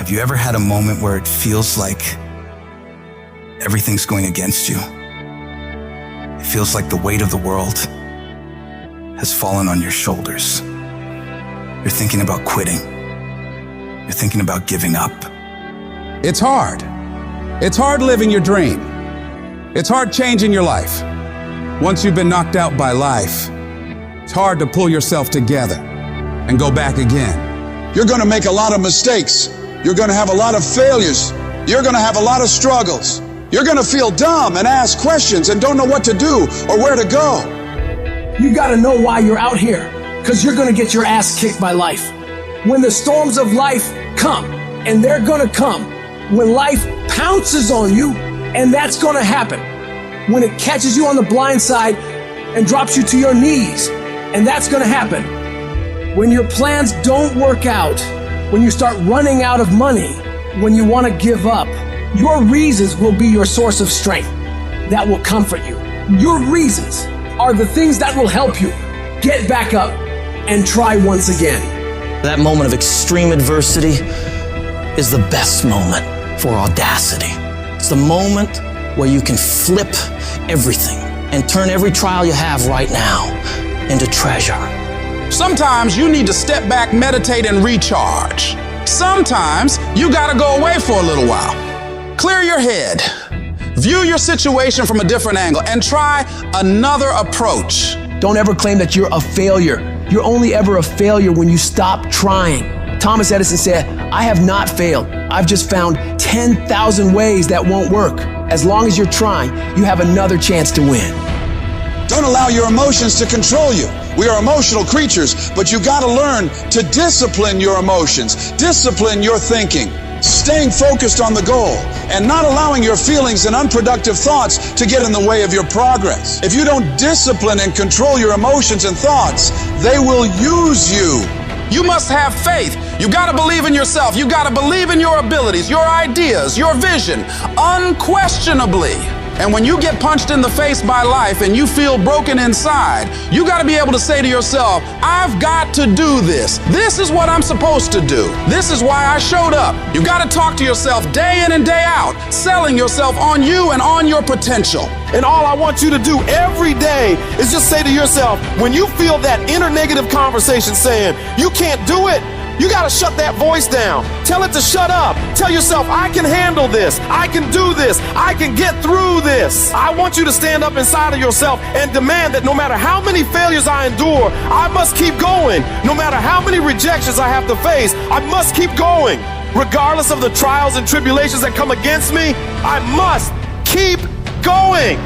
Have you ever had a moment where it feels like everything's going against you? It feels like the weight of the world has fallen on your shoulders. You're thinking about quitting. You're thinking about giving up. It's hard. It's hard living your dream. It's hard changing your life. Once you've been knocked out by life, it's hard to pull yourself together and go back again. You're going to make a lot of mistakes. You're going to have a lot of failures. You're going to have a lot of struggles. You're going to feel dumb and ask questions and don't know what to do or where to go. You got to know why you're out here, because you're going to get your ass kicked by life. When the storms of life come, and they're going to come, when life pounces on you, and that's going to happen. When it catches you on the blind side and drops you to your knees, and that's going to happen. When your plans don't work out, when you start running out of money, when you want to give up, your reasons will be your source of strength that will comfort you. Your reasons are the things that will help you get back up and try once again. That moment of extreme adversity is the best moment for audacity. It's the moment where you can flip everything and turn every trial you have right now into treasure. Sometimes you need to step back, meditate, and recharge. Sometimes you gotta go away for a little while. Clear your head. View your situation from a different angle and try another approach. Don't ever claim that you're a failure. You're only ever a failure when you stop trying. Thomas Edison said, "I have not failed. I've just found 10,000 ways that won't work." As long as you're trying, you have another chance to win. Don't allow your emotions to control you. We are emotional creatures, but you got to learn to discipline your emotions, discipline your thinking, staying focused on the goal, and not allowing your feelings and unproductive thoughts to get in the way of your progress. If you don't discipline and control your emotions and thoughts, they will use you. You must have faith. You gotta believe in yourself. You gotta believe in your abilities, your ideas, your vision, unquestionably. And when you get punched in the face by life and you feel broken inside, you got to be able to say to yourself, I've got to do this. This is what I'm supposed to do. This is why I showed up. You got to talk to yourself day in and day out, selling yourself on you and on your potential. And all I want you to do every day is just say to yourself, when you feel that inner negative conversation saying, you can't do it, you gotta shut that voice down. Tell it to shut up. Tell yourself, I can handle this. I can do this. I can get through this. I want you to stand up inside of yourself and demand that no matter how many failures I endure, I must keep going. No matter how many rejections I have to face, I must keep going. Regardless of the trials and tribulations that come against me, I must keep going.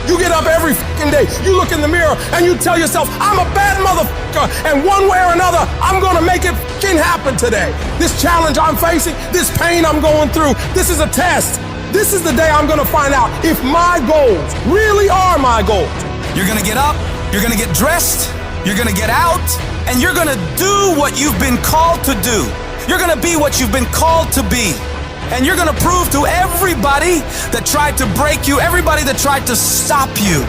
You get up every fucking day, you look in the mirror, and you tell yourself, I'm a bad motherfucker, and one way or another, I'm gonna make it fucking happen today. This challenge I'm facing, this pain I'm going through, this is a test. This is the day I'm gonna find out if my goals really are my goals. You're gonna get up, you're gonna get dressed, you're gonna get out, and you're gonna do what you've been called to do. You're gonna be what you've been called to be. And you're gonna prove to everybody that tried to break you, everybody that tried to stop you,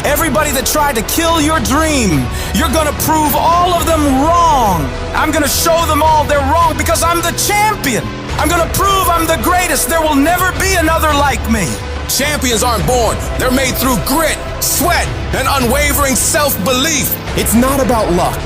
everybody that tried to kill your dream, you're gonna prove all of them wrong. I'm gonna show them all they're wrong because I'm the champion. I'm gonna prove I'm the greatest. There will never be another like me. Champions aren't born. They're made through grit, sweat, and unwavering self-belief. It's not about luck.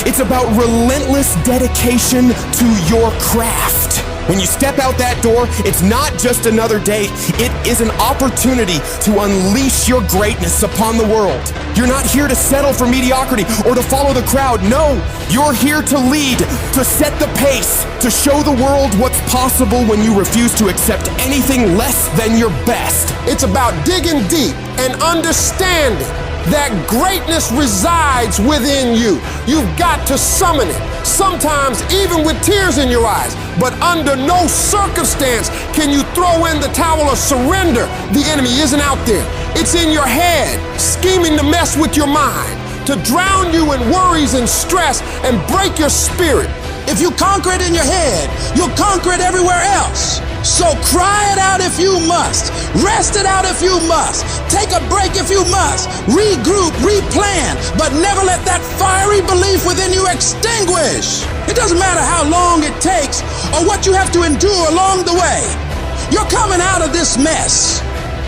It's about relentless dedication to your craft. When you step out that door, it's not just another day. It is an opportunity to unleash your greatness upon the world. You're not here to settle for mediocrity or to follow the crowd. No, you're here to lead, to set the pace, to show the world what's possible when you refuse to accept anything less than your best. It's about digging deep and understanding that greatness resides within you. You've got to summon it, sometimes even with tears in your eyes. But under no circumstance can you throw in the towel or surrender. The enemy isn't out there. It's in your head, scheming to mess with your mind, to drown you in worries and stress and break your spirit. If you conquer it in your head, you'll conquer it everywhere else. So cry it out if you must. Rest it out if you must. Take a break if you must. Regroup, replan, but never let that fiery belief within you extinguish. It doesn't matter how long it takes or what you have to endure along the way. You're coming out of this mess,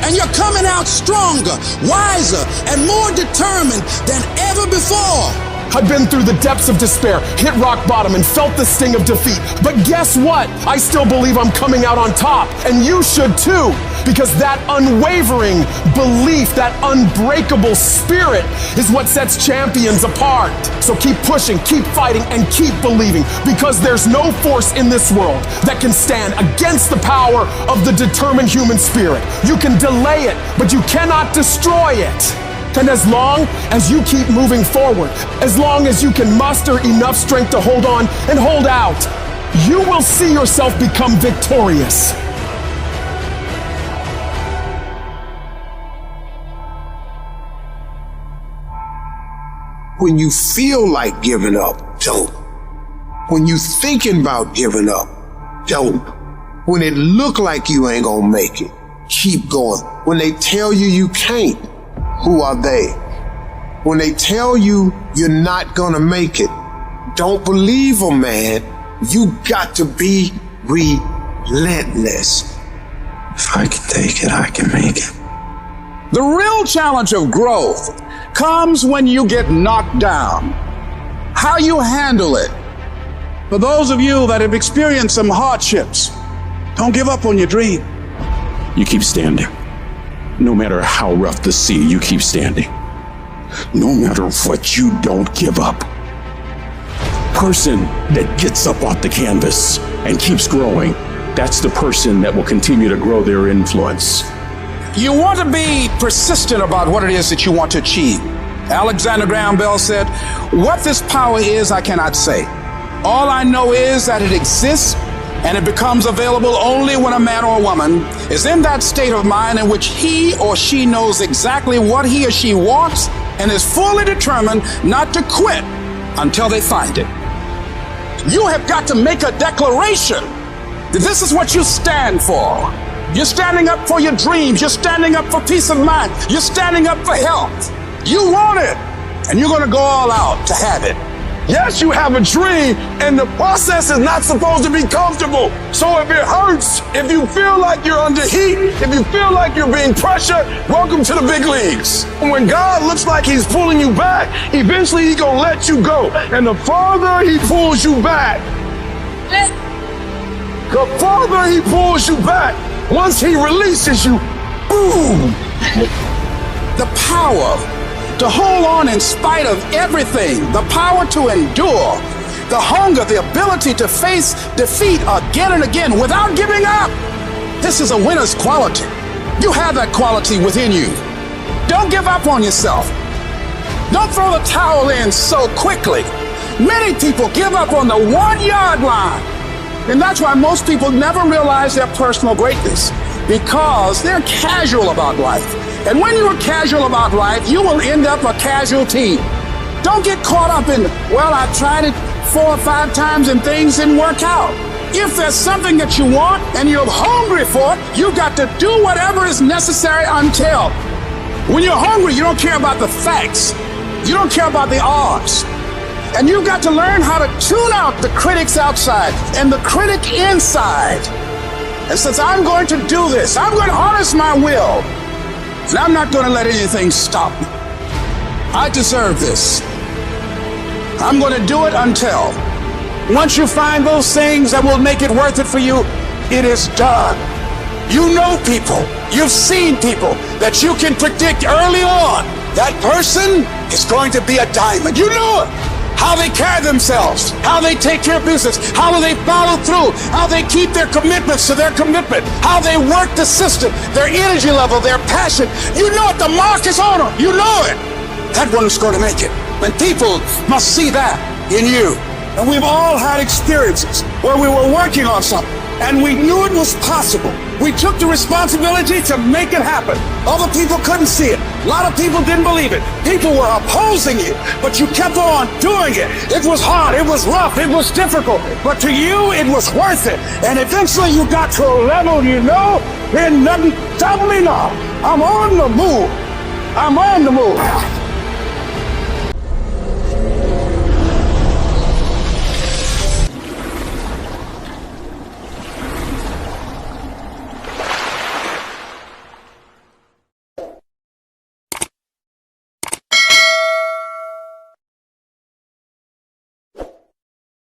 and you're coming out stronger, wiser, and more determined than ever before. I've been through the depths of despair, hit rock bottom, and felt the sting of defeat. But guess what? I still believe I'm coming out on top, and you should too, because that unwavering belief, that unbreakable spirit is what sets champions apart. So keep pushing, keep fighting, and keep believing, because there's no force in this world that can stand against the power of the determined human spirit. You can delay it, but you cannot destroy it. And as long as you keep moving forward, as long as you can muster enough strength to hold on and hold out, you will see yourself become victorious. When you feel like giving up, don't. When you thinking about giving up, don't. When it look like you ain't gonna make it, keep going. When they tell you you can't, who are they? When they tell you you're not gonna make it, don't believe them, man. You got to be relentless. If I can take it, I can make it. The real challenge of growth comes when you get knocked down. How you handle it. For those of you that have experienced some hardships, don't give up on your dream. You keep standing. No matter how rough the sea, you keep standing. No matter what, you don't give up. Person that gets up off the canvas and keeps growing, that's the person that will continue to grow their influence. You want to be persistent about what it is that you want to achieve. Alexander Graham Bell said, "What this power is, I cannot say. All I know is that it exists, and it becomes available only when a man or a woman is in that state of mind in which he or she knows exactly what he or she wants and is fully determined not to quit until they find it." You have got to make a declaration that this is what you stand for. You're standing up for your dreams. You're standing up for peace of mind. You're standing up for health. You want it, and you're going to go all out to have it. Yes, you have a dream, and the process is not supposed to be comfortable. So if it hurts, if you feel like you're under heat, if you feel like you're being pressured, welcome to the big leagues. When God looks like he's pulling you back, eventually he's gonna let you go. And the farther he pulls you back, once he releases you, boom. The power to hold on in spite of everything, the power to endure, the hunger, the ability to face defeat again and again without giving up. This is a winner's quality. You have that quality within you. Don't give up on yourself. Don't throw the towel in so quickly. Many people give up on the 1-yard line. And that's why most people never realize their personal greatness, because they're casual about life. And when you're casual about life, you will end up a casualty. Don't get caught up in, well, I tried it 4 or 5 times and things didn't work out. If there's something that you want and you're hungry for it, you got to do whatever is necessary until. When you're hungry, you don't care about the facts. You don't care about the odds. And you've got to learn how to tune out the critics outside and the critic inside. And since I'm going to do this, I'm going to harness my will. And I'm not going to let anything stop me. I deserve this. I'm going to do it until. Once you find those things that will make it worth it for you, it is done. You know people, you've seen people that you can predict early on. That person is going to be a diamond. You know it. How they carry themselves, how they take care of business, how they follow through, how they keep their commitments to their commitment, how they work the system, their energy level, their passion. You know it, the mark is on them. You know it. That one's going to make it. And people must see that in you. And we've all had experiences where we were working on something and we knew it was possible. We took the responsibility to make it happen. Other people couldn't see it. A lot of people didn't believe it. People were opposing you, but you kept on doing it. It was hard, it was rough, it was difficult, but to you, it was worth it. And eventually you got to a level, you know, and nothing stopped me now. I'm on the move. I'm on the move.